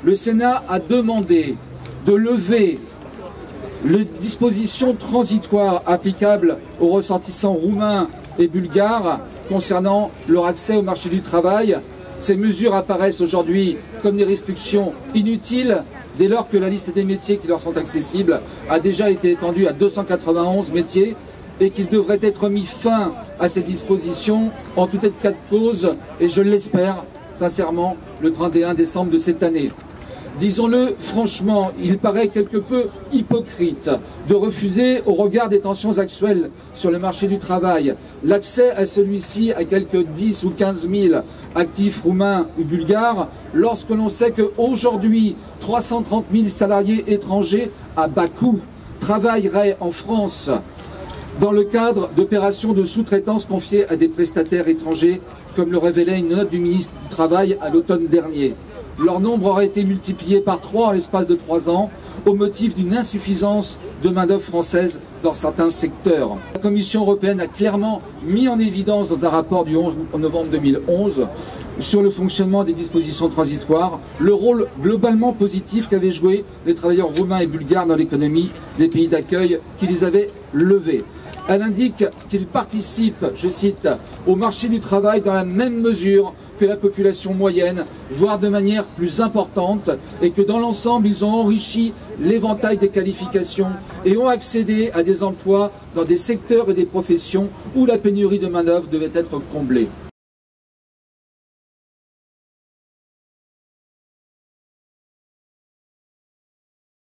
le Sénat a demandé de lever les dispositions transitoires applicables aux ressortissants roumains et bulgares concernant leur accès au marché du travail. Ces mesures apparaissent aujourd'hui comme des restrictions inutiles dès lors que la liste des métiers qui leur sont accessibles a déjà été étendue à 291 métiers et qu'il devrait être mis fin à ces dispositions en tout état de cause, et je l'espère sincèrement, le 31 décembre de cette année. Disons-le franchement, il paraît quelque peu hypocrite de refuser, au regard des tensions actuelles sur le marché du travail, l'accès à celui-ci à quelques 10 ou 15 000 actifs roumains ou bulgares, lorsque l'on sait qu'aujourd'hui, 330 000 salariés étrangers à bas coût travailleraient en France dans le cadre d'opérations de sous-traitance confiées à des prestataires étrangers, comme le révélait une note du ministre du Travail à l'automne dernier. Leur nombre aurait été multiplié par 3 en l'espace de 3 ans, au motif d'une insuffisance de main-d'œuvre française dans certains secteurs. La Commission européenne a clairement mis en évidence dans un rapport du 11 novembre 2011 sur le fonctionnement des dispositions transitoires, le rôle globalement positif qu'avaient joué les travailleurs roumains et bulgares dans l'économie des pays d'accueil qui les avaient levés. Elle indique qu'ils participent, je cite, au marché du travail dans la même mesure que la population moyenne, voire de manière plus importante, et que dans l'ensemble, ils ont enrichi l'éventail des qualifications et ont accédé à des emplois dans des secteurs et des professions où la pénurie de main-d'œuvre devait être comblée.